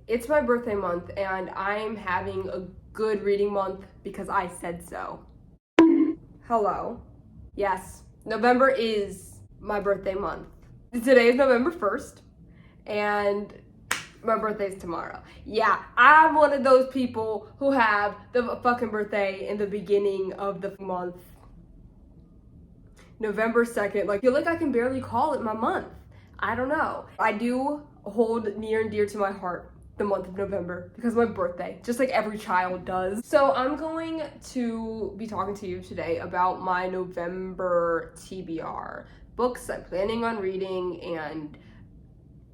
It's my birthday month and I'm having a good reading month because I said so. Hello. Yes, November is my birthday month. Today is November 1st and my birthday's tomorrow. Yeah, I'm one of those people who have the fucking birthday in the beginning of the month. November 2nd, like, I feel like I can barely call it my month. I don't know. I do hold near and dear to my heart the month of November because of my birthday, just like every child does. So I'm going to be talking to you today about my November TBR, books I'm planning on reading and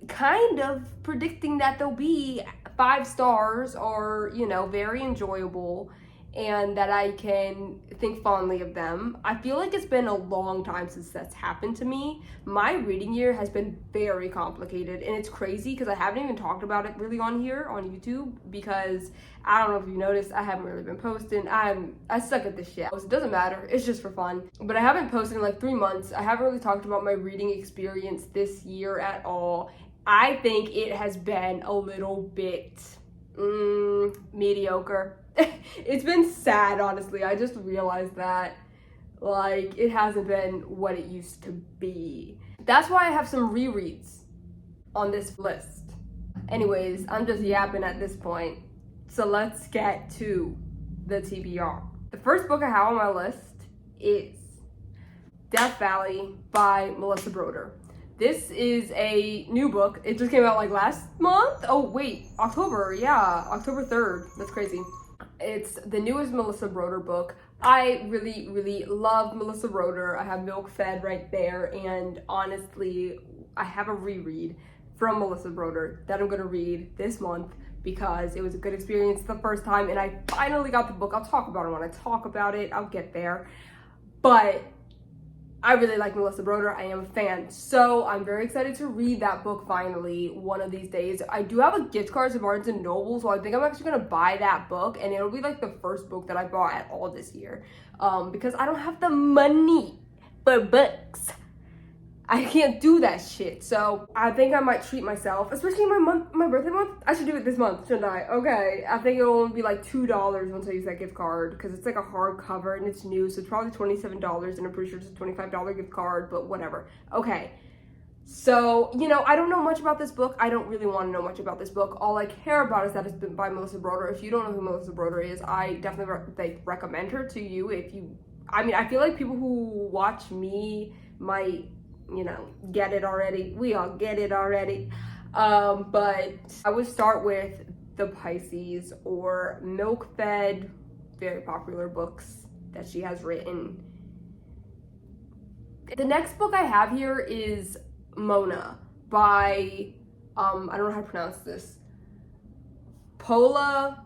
kind of predicting that they'll be 5 stars or, you know, very enjoyable and that I can think fondly of them. I feel like it's been a long time since that's happened to me. My reading year has been very complicated and it's crazy because I haven't even talked about it really on here on YouTube because I don't know if you noticed, I haven't really been posting. I suck at this shit. It doesn't matter, it's just for fun. But I haven't posted in like 3 months. I haven't really talked about my reading experience this year at all. I think it has been a little bit mediocre. It's been sad, honestly. I just realized that, like, it hasn't been what it used to be. That's why I have some rereads on this list. Anyways, I'm just yapping at this point. So let's get to the TBR. The first book I have on my list is Death Valley by Melissa Broder. This is a new book. It just came out like last month. Oh wait, October, yeah, October 3rd. That's crazy. It's the newest Melissa Broder book. I really, really love Melissa Broder. I have Milk Fed right there, and honestly, I have a reread from Melissa Broder that I'm gonna read this month because it was a good experience the first time, and I finally got the book. I'll talk about it when I talk about it. I'll get there. But I really like Melissa Broder. I am a fan. So I'm very excited to read that book finally one of these days. I do have a gift card to Barnes & Noble, so I think I'm actually going to buy that book, and it'll be like the first book that I bought at all this year because I don't have the money for books. I can't do that shit. So I think I might treat myself, especially my birthday month. I should do it this month, shouldn't I? Okay, I think it'll only be like $2 once I use that gift card because it's like a hardcover and it's new, so it's probably $27, and I'm pretty sure it's a $25 gift card, but whatever. Okay, so, you know, I don't know much about this book. I don't really want to know much about this book. All I care about is that it's been by Melissa Broder. If you don't know who Melissa Broder is, I definitely recommend her to you. I feel like people who watch me might, you know, get it already. We all get it already. But I would start with The Pisces or Milk Fed, very popular books that she has written. The next book I have here is Mona by, I don't know how to pronounce this, Paula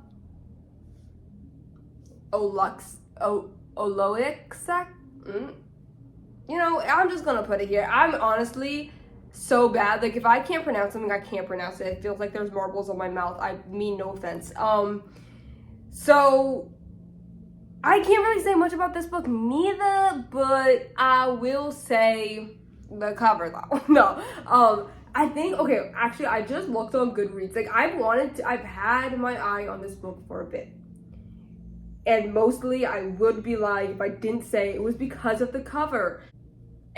Oloiczak? You know, I'm just gonna put it here. I'm honestly so bad. Like, if I can't pronounce something, I can't pronounce it. It feels like there's marbles on my mouth. I mean no offense. So I can't really say much about this book neither, but I will say the cover though. No. I think, okay, actually I just looked on Goodreads. Like, I've had my eye on this book for a bit. And mostly I would be lying if I didn't say it was because of the cover.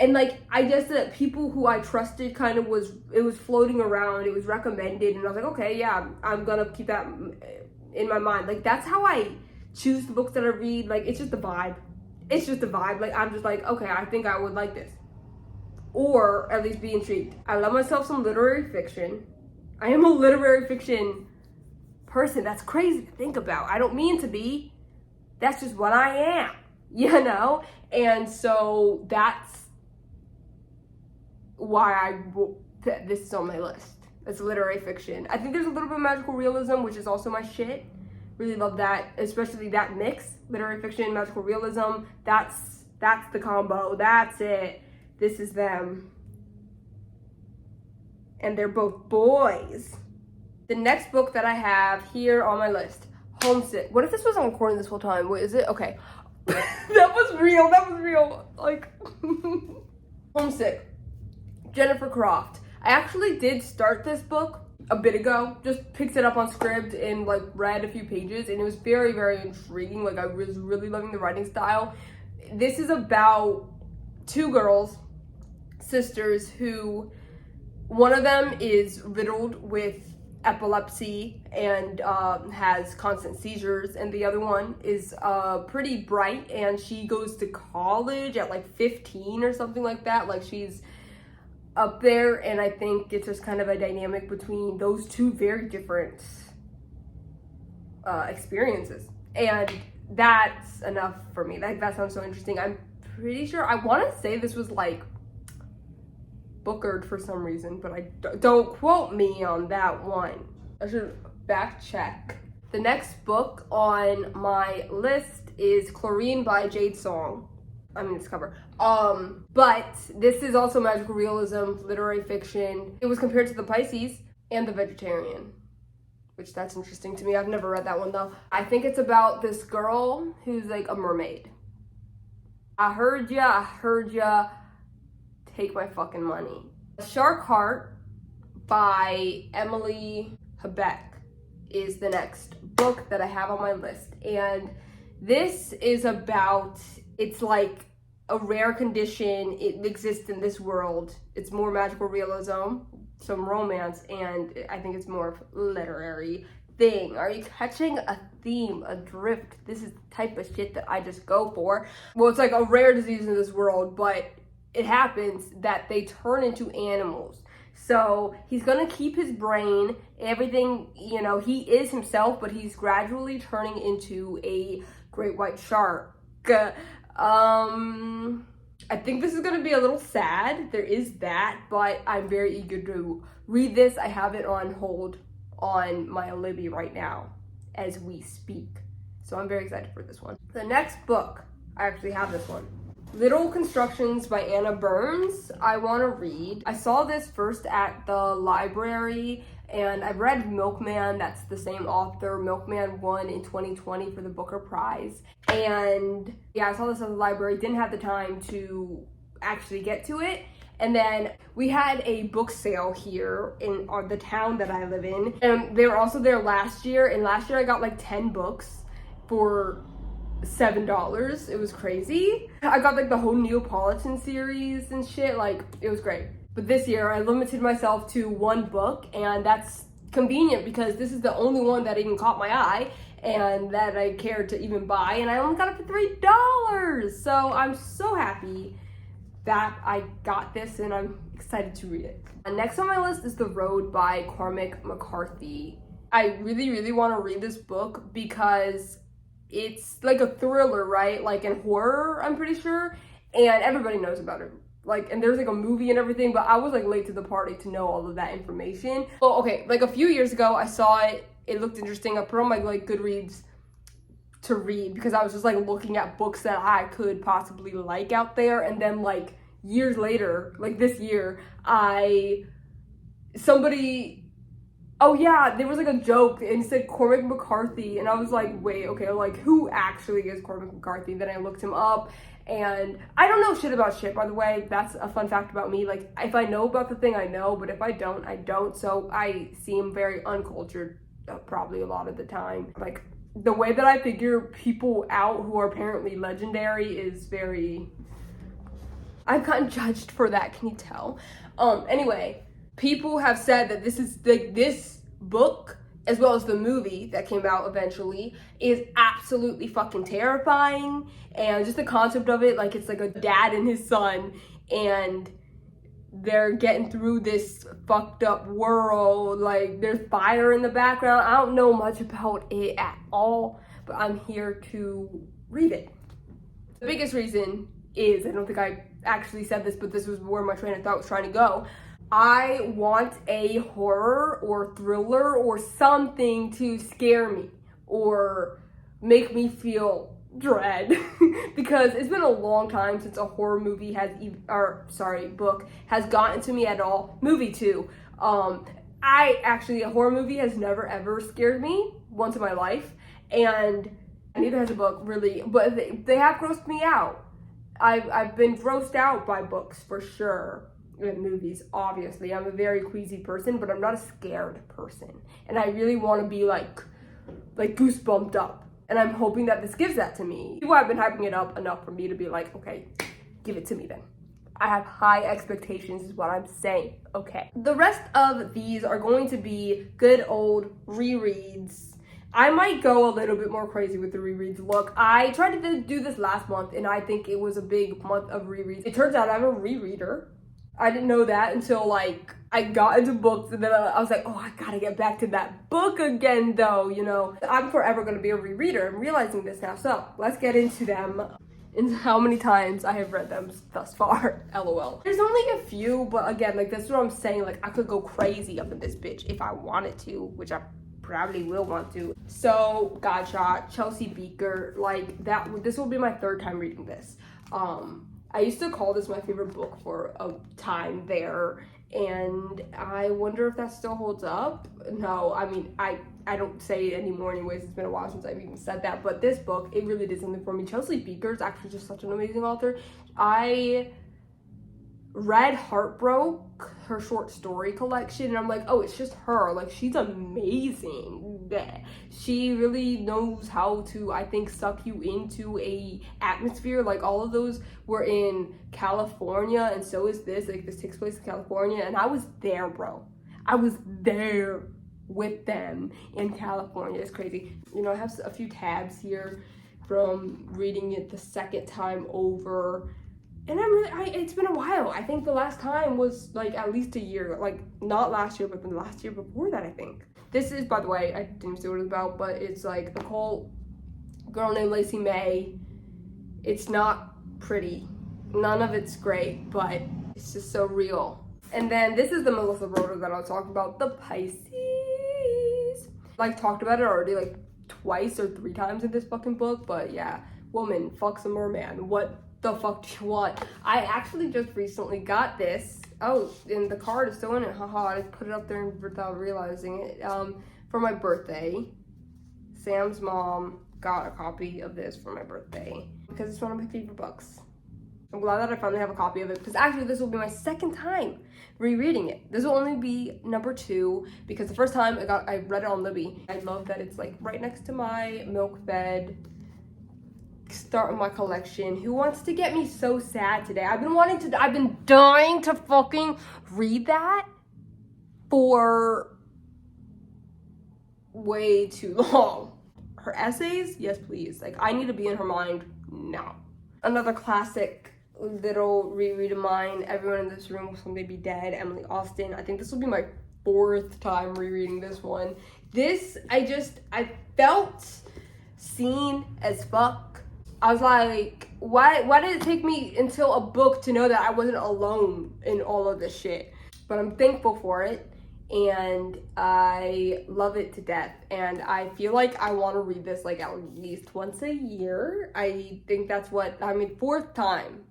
And like, I guess that people who I trusted kind of it was floating around, it was recommended, and I was like, okay, yeah, I'm gonna keep that in my mind. Like, that's how I choose the books that I read. Like, it's just a vibe. It's just a vibe. Like, I'm just like, okay, I think I would like this. Or at least be intrigued. I love myself some literary fiction. I am a literary fiction person. That's crazy to think about. I don't mean to be. That's just what I am, you know? And so that's why this is on my list. It's literary fiction. I think there's a little bit of magical realism, which is also my shit. Really love that, especially that mix, literary fiction, magical realism. That's the combo. That's it. This is them. And they're both boys. The next book that I have here on my list, Homesick. What if this wasn't recording this whole time? Wait, is it? Okay. That was real. Like, Homesick. Jennifer Croft. I actually did start this book a bit ago. Just picked it up on Scribd and like read a few pages, and it was very, very intriguing. Like I was really loving the writing style. This is about two girls, sisters, who one of them is riddled with epilepsy and has constant seizures, and the other one is pretty bright, and she goes to college at like 15 or something like that. Like she's up there, and I think it's just kind of a dynamic between those two very different experiences, and that's enough for me. That sounds so interesting. I'm pretty sure, I want to say this was like Bookered for some reason, but I don't quote me on that one. I should back check. The next book on my list is Chlorine by Jade Song. I mean, it's cover. But this is also magical realism, literary fiction. It was compared to The Pisces and The Vegetarian, which that's interesting to me. I've never read that one though. I think it's about this girl who's like a mermaid. I heard ya, take my fucking money. Shark Heart by Emily Habeck is the next book that I have on my list. And this is about, it's like a rare condition. It exists in this world. It's more magical realism, some romance, and I think it's more of literary thing. Are you catching a theme, a drift? This is the type of shit that I just go for. Well, it's like a rare disease in this world, but it happens that they turn into animals. So he's gonna keep his brain, everything, you know, he is himself, but he's gradually turning into a great white shark. I think this is gonna be a little sad. There is that, but I'm very eager to read this. I have it on hold on my Libby right now as we speak. So I'm very excited for this one. The next book, I actually have this one. Little Constructions by Anna Burns, I want to read. I saw this first at the library, and I've read Milkman. That's the same author. Milkman won in 2020 for the Booker Prize. And yeah, I saw this at the library, didn't have the time to actually get to it. And then we had a book sale here in the town that I live in. And they were also there last year. And last year I got like 10 books for $7. It was crazy. I got like the whole Neapolitan series and shit. Like, it was great. But this year I limited myself to one book, and that's convenient because this is the only one that even caught my eye and that I cared to even buy, and I only got it for $3. So I'm so happy that I got this, and I'm excited to read it. Next on my list is The Road by Cormac McCarthy. I really, really want to read this book because it's like a thriller, right? Like in horror, I'm pretty sure. And everybody knows about it. Like, and there's like a movie and everything, but I was like late to the party to know all of that information. Well, okay, like a few years ago, I saw it. It looked interesting. I put on my like Goodreads to read because I was just like looking at books that I could possibly like out there. And then like years later, like this year, oh yeah, there was like a joke and it said Cormac McCarthy, and I was like, wait, okay, like who actually is Cormac McCarthy? Then I looked him up, and I don't know shit about shit, by the way. That's a fun fact about me. Like, if I know about the thing, I know, but if I don't, I don't. So I seem very uncultured probably a lot of the time. Like, the way that I figure people out who are apparently legendary is very... I've gotten judged for that, can you tell? Anyway, people have said that this is like this book, as well as the movie that came out eventually, is absolutely fucking terrifying. And just the concept of it, like it's like a dad and his son, and they're getting through this fucked up world. Like there's fire in the background. I don't know much about it at all, but I'm here to read it. The biggest reason is, I don't think I actually said this, but this was where my train of thought was trying to go. I want a horror or thriller or something to scare me or make me feel dread because it's been a long time since a horror movie book has gotten to me at all. Movie too. A horror movie has never ever scared me once in my life, and neither has a book really, but they have grossed me out. I've been grossed out by books for sure. in movies, obviously. I'm a very queasy person, but I'm not a scared person. And I really want to be like goosebumped up. And I'm hoping that this gives that to me. People have been hyping it up enough for me to be like, okay, give it to me then. I have high expectations is what I'm saying, okay. The rest of these are going to be good old rereads. I might go a little bit more crazy with the rereads. Look, I tried to do this last month and I think it was a big month of rereads. It turns out I'm a rereader. I didn't know that until like I got into books, and then I was like, oh, I gotta get back to that book again though, you know. I'm forever gonna be a rereader. I'm realizing this now. So let's get into them and how many times I have read them thus far. LOL. There's only a few, but again, like that's what I'm saying. Like I could go crazy up in this bitch if I wanted to, which I probably will want to. So Godshot, Chelsea Beaker, like that. This will be my third time reading this. I used to call this my favorite book for a time there, and I wonder if that still holds up. No, I mean, I don't say it anymore anyways. It's been a while since I've even said that, but this book, it really did something for me. Chelsea Beaker is actually just such an amazing author. I read Heartbroke, her short story collection, and I'm like, oh, it's just her. Like, she's amazing. She really knows how to, I think, suck you into a atmosphere. Like, all of those were in California, and so is this. Like, this takes place in California, and I was there, bro. I was there with them in California. It's crazy. You know, I have a few tabs here from reading it the second time over. And it's been a while. I think the last time was like at least a year, like not last year, but the last year before that, I think. This is, by the way, I didn't say what it was about, but it's like a cult girl named Lacey May. It's not pretty. None of it's great, but it's just so real. And then this is the Melissa Broder that I was talking about, the Pisces. Like talked about it already like twice or 3 times in this fucking book, but yeah, woman fucks a merman. What the fuck do you want? I actually just recently got this. Oh, and the card is still in it. Haha, I put it up there without realizing it. For my birthday. Sam's mom got a copy of this for my birthday because it's one of my favorite books. I'm glad that I finally have a copy of it because actually this will be my second time rereading it. This will only be number 2 because the first time I read it on Libby. I love that it's like right next to my milk bed. Start my collection. Who wants to get me so sad today? I've been dying to fucking read that for way too long. Her essays, yes please. Like I need to be in her mind now. Another classic little reread of mine, Everyone in This Room Will Someday Be Dead, Emily Austen. I think this will be my 4th time rereading this one. This, I felt seen as fuck. I was like, why did it take me until a book to know that I wasn't alone in all of this shit? But I'm thankful for it, and I love it to death. And I feel like I want to read this like at least once a year. I think that's what, 4th time.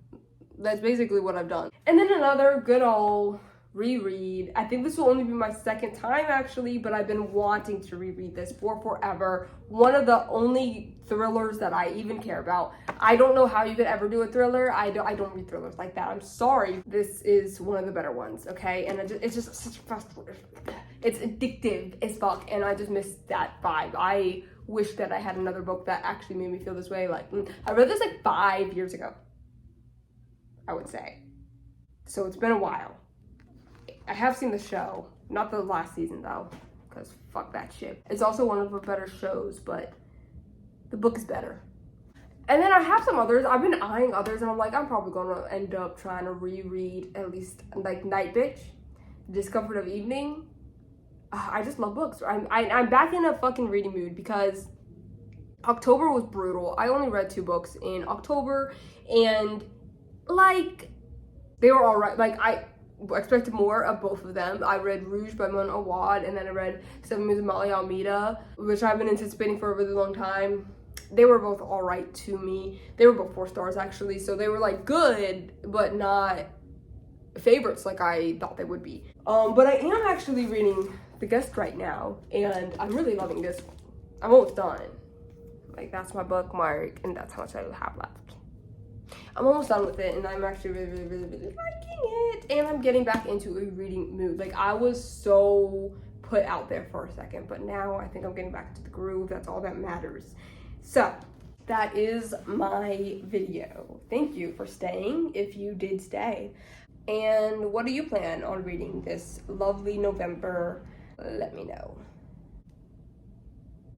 That's basically what I've done. And then another good old reread. I think this will only be my 2nd time actually, but I've been wanting to reread this for forever. One of the only thrillers that I even care about. I don't know how you could ever do a thriller. I don't read thrillers like that. I'm sorry. This is one of the better ones, okay? And it's just such a fast, it's addictive as fuck, and I just miss that vibe. I wish that I had another book that actually made me feel this way. Like, I read this like 5 years ago, I would say. So it's been a while. I have seen the show, not the last season though, because fuck that shit. It's also one of the better shows, but the book is better. And then I have some others. I've been eyeing others, and I'm like, I'm probably gonna end up trying to reread at least like Night Bitch, Discomfort of Evening. I just love books. I'm back in a fucking reading mood because October was brutal. I only read 2 books in October, and like they were all right. Like I expected more of both of them. I read Rouge by Mona Awad, and then I read Seven Moons of Molly Almeida, which I've been anticipating for a really long time. They were both all right to me. They were both 4 stars actually, so they were like good, but not favorites like I thought they would be. But I am actually reading The Guest right now, and I'm really loving this. I'm almost done. Like that's my bookmark, and that's how much I have left. I'm almost done with it, and I'm actually really liking it. And I'm getting back into a reading mood. Like, I was so put out there for a second, but now I think I'm getting back into the groove. That's all that matters. So that is my video. Thank you for staying, if you did stay. And what do you plan on reading this lovely November? Let me know.